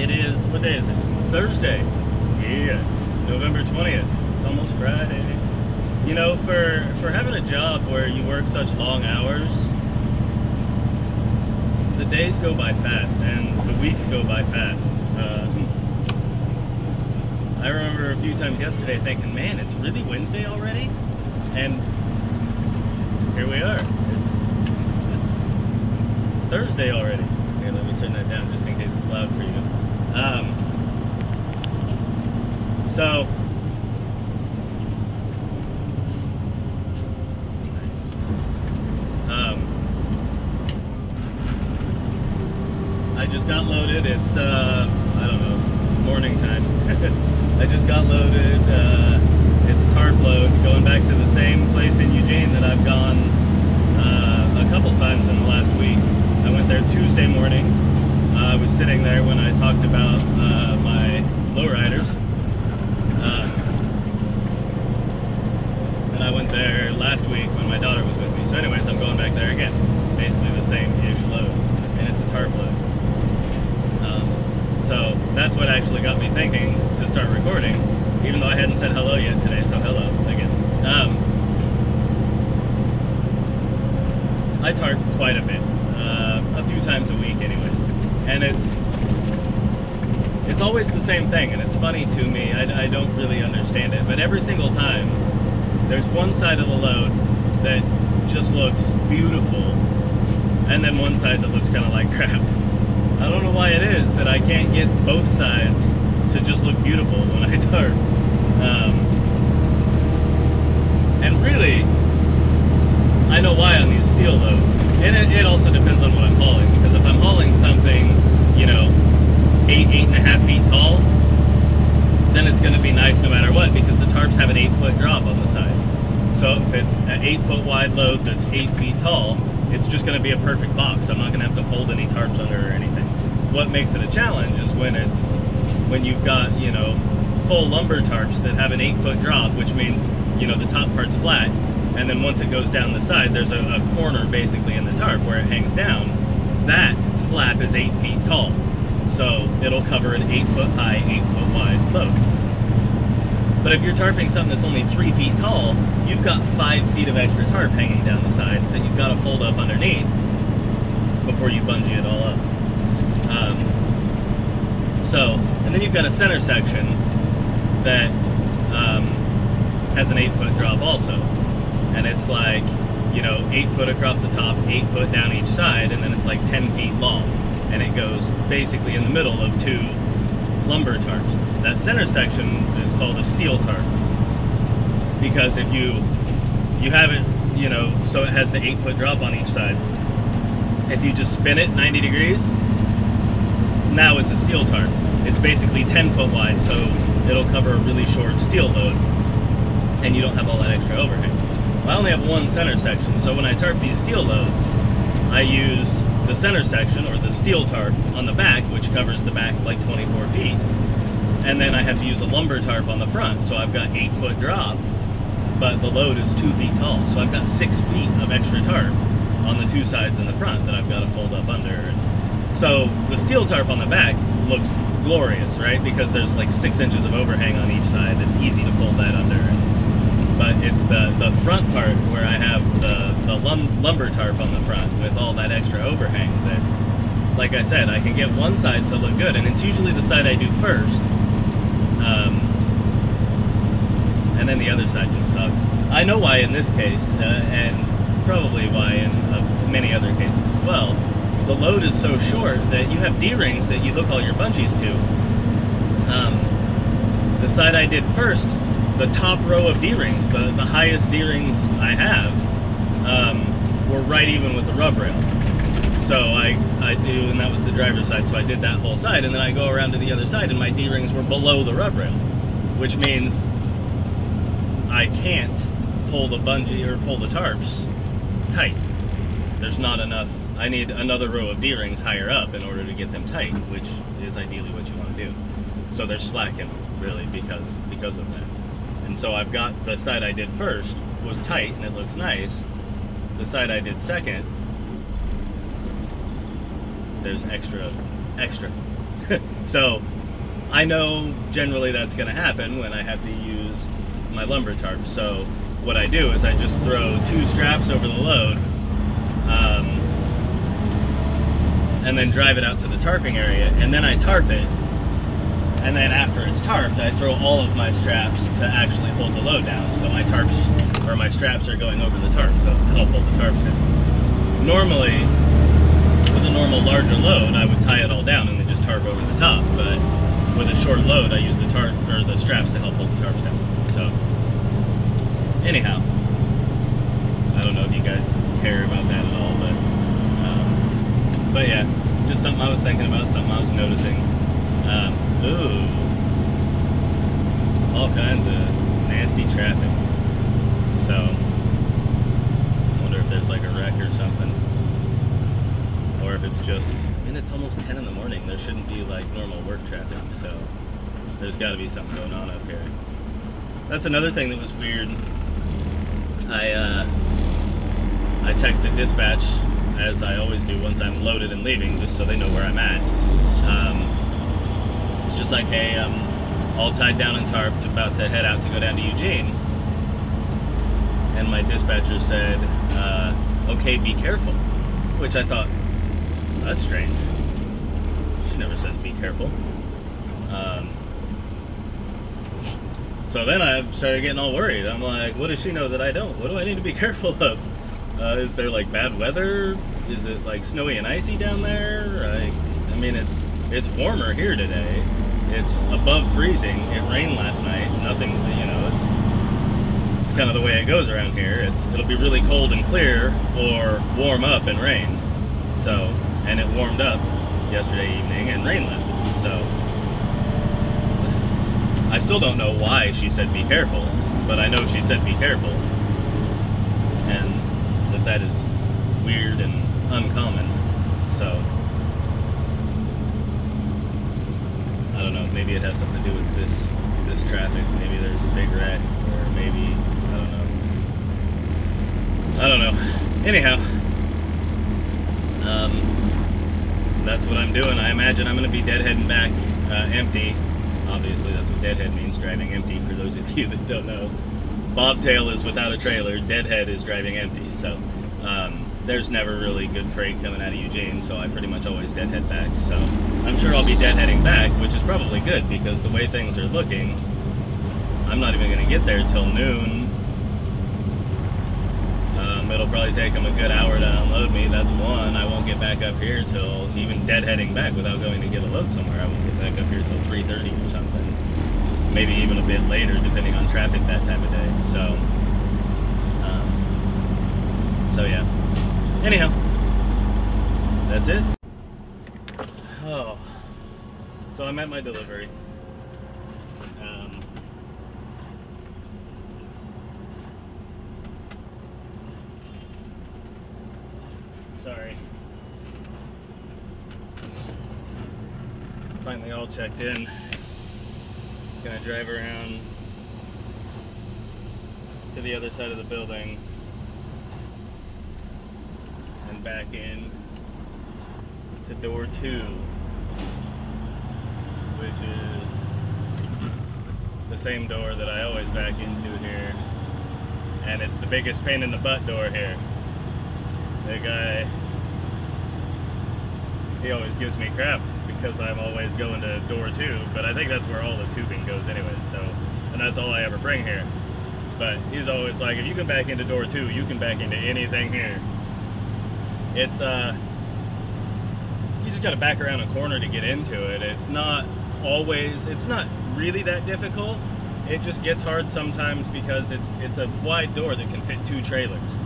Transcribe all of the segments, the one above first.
It is, what day is it? Thursday. Yeah, November 20th. It's almost Friday. You know, for having a job where you work such long hours, the days go by fast and the weeks go by fast. I remember a few times yesterday thinking, man, it's really Wednesday already? And here we are. It's Thursday already. Here, let me turn that down just in case it's loud for you. So I just got loaded. It's I don't know, morning time. I just got loaded. It's a tarp load going back to the same place in Eugene that I've gone a couple times in the last week. I went there Tuesday morning. I was sitting there when I talked about my lowriders. And I went there last week when my daughter was with me. So anyways, I'm going back there again. Basically the same-ish load. And it's a tarp load. So that's what actually got me thinking to start recording, even though I hadn't said hello yet today, so hello again. I tarp quite a bit, a few times a week anyways, and it's always the same thing, and it's funny to me. I don't really understand it, but every single time there's one side of the load that just looks beautiful, and then one side that looks kind of like crap. I don't know why it is that I can't get both sides to just look beautiful when I tarp. And really, I know why on these steel loads. And it also depends on what I'm hauling, because if I'm hauling something, you know, 8.5 feet tall, then it's going to be nice no matter what, because the tarps have an 8-foot drop on the side. So if it's an 8-foot wide load that's 8 feet tall, it's just going to be a perfect box. I'm not going to have to fold any tarps under or anything. What makes it a challenge is when you've got, you know, full lumber tarps that have an 8-foot drop, which means, you know, the top part's flat, and then once it goes down the side, there's a corner basically in the tarp where it hangs down. That flap is 8 feet tall, so it'll cover an 8-foot high, 8-foot wide load. But if you're tarping something that's only 3 feet tall, you've got 5 feet of extra tarp hanging down the sides that you've got to fold up underneath before you bungee it all up. And then you've got a center section that has an 8-foot drop also. And it's like, you know, 8 foot across the top, 8 foot down each side, and then it's like 10 feet long. And it goes basically in the middle of 2 lumber tarps. That center section is called a steel tarp, because if you have it, you know, so it has the 8-foot drop on each side. If you just spin it 90 degrees, now it's a steel tarp. It's basically 10 foot wide, so it'll cover a really short steel load, and you don't have all that extra overhang. Well, I only have one center section, so when I tarp these steel loads, I use the center section, or the steel tarp, on the back, which covers the back like 24 feet. And then I have to use a lumber tarp on the front, so I've got 8-foot drop, but the load is 2 feet tall, so I've got 6 feet of extra tarp on the 2 sides in the front that I've got to fold up under. So the steel tarp on the back looks glorious, right? Because there's like 6 inches of overhang on each side. It's easy to fold that under. But it's the front part where I have the lumber tarp on the front with all that extra overhang that, like I said, I can get one side to look good, and it's usually the side I do first. And then the other side just sucks. I know why in this case, and probably why in many other cases as well. The load is so short that you have D-rings that you hook all your bungees to. The side I did first, the top row of D-rings, the highest D-rings I have, were right even with the rub rail. So I do, and that was the driver's side, so I did that whole side, and then I go around to the other side and my D-rings were below the rub rail, which means I can't pull the bungee or pull the tarps tight. There's not enough. I need another row of D-rings higher up in order to get them tight, which is ideally what you want to do. So they're slacking, really, because of that. And so I've got the side I did first was tight and it looks nice. The side I did second, there's extra. So I know generally that's going to happen when I have to use my lumber tarp. So what I do is I just throw 2 straps over the load, and then drive it out to the tarping area, and then I tarp it. And then after it's tarped, I throw all of my straps to actually hold the load down. So my tarps, or my straps, are going over the tarp to help hold the tarps down. Normally, with a normal larger load, I would tie it all down and then just tarp over the top. But with a short load, I use the tarp or the straps to help hold the tarps down. So anyhow, I don't know if you guys care about that at all, but yeah, just something I was thinking about, something I was noticing. Ooh, all kinds of nasty traffic. So I wonder if there's like a wreck or something, or if it's just, and it's almost 10 in the morning. There shouldn't be like normal work traffic, so there's got to be something going on up here. That's another thing that was weird. I texted dispatch, as I always do once I'm loaded and leaving, just so they know where I'm at. It's just like, hey, I'm all tied down and tarped, about to head out to go down to Eugene. And my dispatcher said, okay, be careful. Which I thought, that's strange. She never says be careful. So then I started getting all worried. I'm like, what does she know that I don't? What do I need to be careful of? Is there like bad weather? Is it like snowy and icy down there? I mean, it's warmer here today. It's above freezing. It rained last night. Nothing, you know, it's kind of the way it goes around here. It'll be really cold and clear, or warm up and rain. So, and it warmed up yesterday evening and rained last night. So I still don't know why she said be careful, but I know she said be careful, and that is weird and uncommon. So I don't know, maybe it has something to do with this traffic. Maybe there's a big wreck, or maybe I don't know. Anyhow, that's what I'm doing. I imagine I'm going to be deadheading back empty. Obviously, that's what deadhead means, driving empty, for those of you that don't know. Bobtail is without a trailer, deadhead is driving empty. So there's never really good freight coming out of Eugene, so I pretty much always deadhead back. So I'm sure I'll be deadheading back, which is probably good, because the way things are looking, I'm not even going to get there till noon. It'll probably take them a good hour to unload me. That's one. I won't get back up here till, even deadheading back without going to get a load somewhere, I won't get back up here till 3:30 or something. Maybe even a bit later, depending on traffic that time of day. So yeah. Anyhow, that's it. Oh, so I'm at my delivery. Sorry. Finally all checked in. Gonna drive around to the other side of the building and back in to door 2, which is the same door that I always back into here, and it's the biggest pain in the butt door here. The guy, he always gives me crap because I'm always going to door 2, but I think that's where all the tubing goes anyways, so, and that's all I ever bring here. But he's always like, if you can back into door 2, you can back into anything here. It's, you just gotta back around a corner to get into it. It's not always, it's not really that difficult. It just gets hard sometimes because it's a wide door that can fit 2 trailers.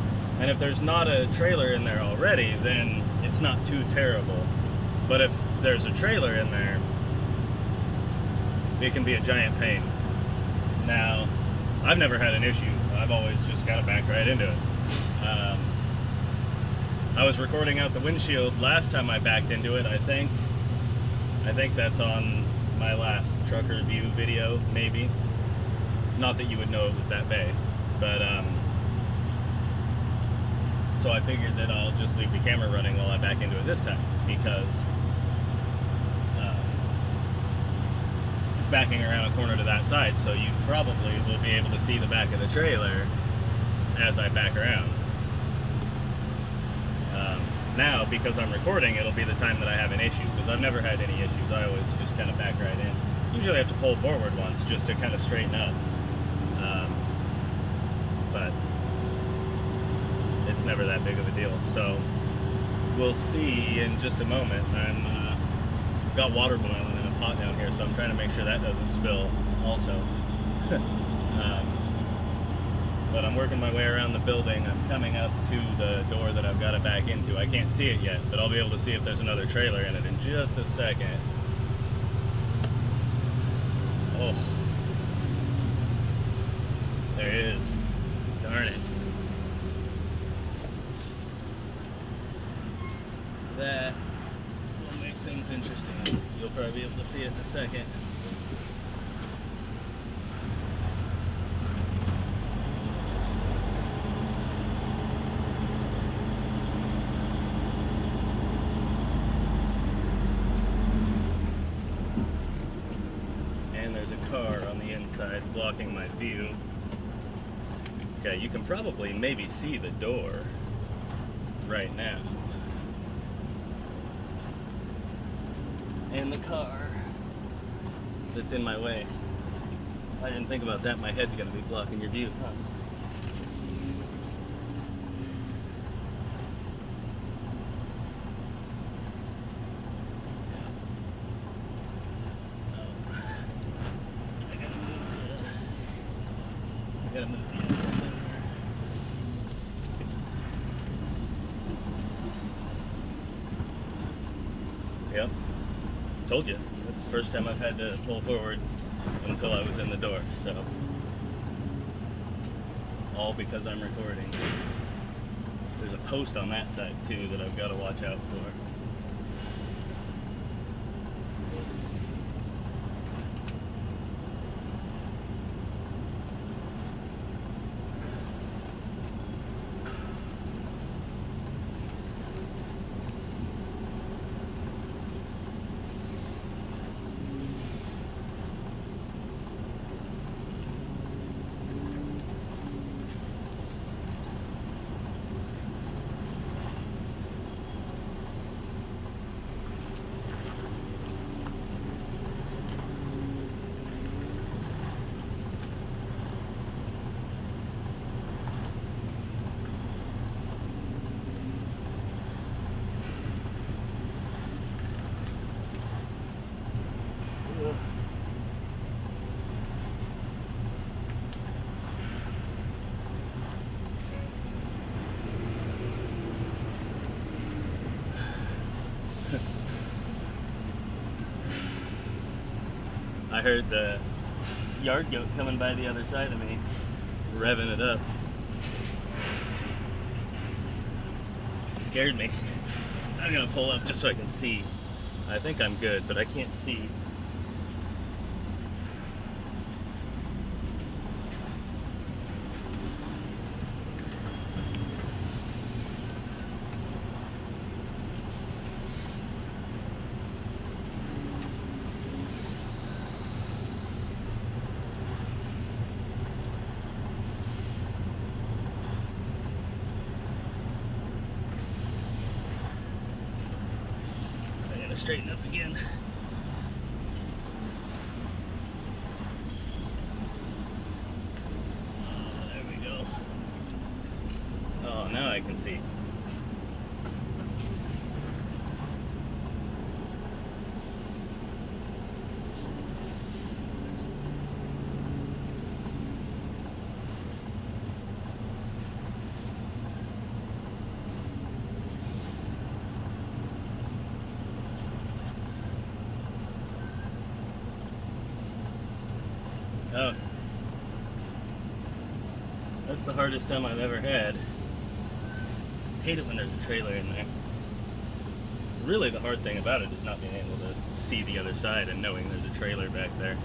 And if there's not a trailer in there already, then it's not too terrible. But if there's a trailer in there, it can be a giant pain. Now, I've never had an issue. I've always just got to back right into it. I was recording out the windshield last time I backed into it. I think that's on my last trucker view video, maybe. Not that you would know it was that bad, but so I figured that I'll just leave the camera running while I back into it this time, because it's backing around a corner to that side, so you probably will be able to see the back of the trailer as I back around. Now, because I'm recording, it'll be the time that I have an issue, because I've never had any issues. I always just kind of back right in. Usually I have to pull forward once just to kind of straighten up. But it's never that big of a deal. So we'll see in just a moment. I'm got water boiling in a pot down here, so I'm trying to make sure that doesn't spill also. But I'm working my way around the building. I'm coming up to the door that I've got to back into. I can't see it yet, but I'll be able to see if there's another trailer in it in just a second. Oh, there it is. Darn it. That will make things interesting. You'll probably be able to see it in a second. And there's a car on the inside blocking my view. Okay, you can probably maybe see the door right now. And the car that's in my way. I didn't think about that. My head's gonna be blocking your view, huh? I gotta move the inside over. Yep. Told you. That's the first time I've had to pull forward until I was in the door, so. All because I'm recording. There's a post on that side too that I've got to watch out for. I heard the yard goat coming by the other side of me, revving it up. Scared me. I'm gonna pull up just so I can see. I think I'm good, but I can't see. Straighten up again. Oh, there we go. Oh, now I can see. Oh, that's the hardest time I've ever had. I hate it when there's a trailer in there. Really, the hard thing about it is not being able to see the other side and knowing there's a trailer back there.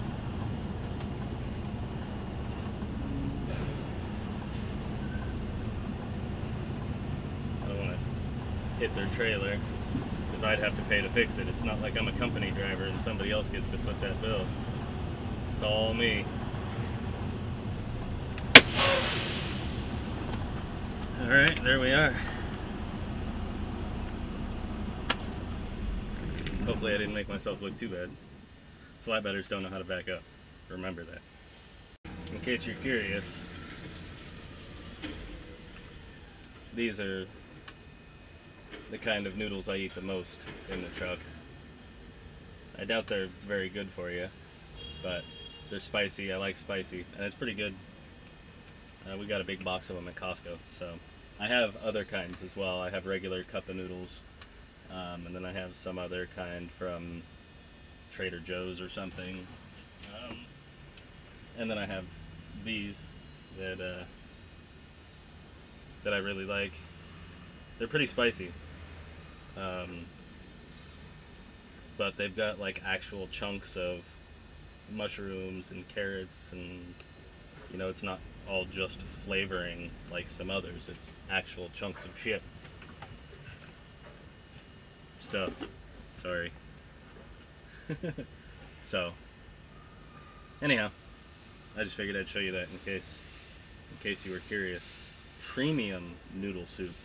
I don't want to hit their trailer because I'd have to pay to fix it. It's not like I'm a company driver and somebody else gets to foot that bill. It's all me. Alright, there we are. Hopefully I didn't make myself look too bad. Flatbedders don't know how to back up. Remember that. In case you're curious, these are the kind of noodles I eat the most in the truck. I doubt they're very good for you, but they're spicy. I like spicy, and it's pretty good. We got a big box of them at Costco, so I have other kinds as well. I have regular cup of noodles, and then I have some other kind from Trader Joe's or something, and then I have these that I really like. They're pretty spicy, but they've got like actual chunks of mushrooms and carrots, and you know, it's not all just flavoring like some others. It's actual chunks of shit stuff. Sorry. So anyhow, I just figured I'd show you that in case you were curious. Premium noodle soup.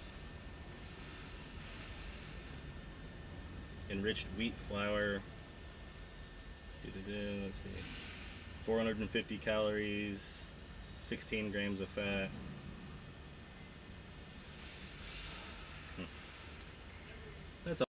Enriched wheat flour. Let's see. 450 calories, 16 grams of fat. That's all.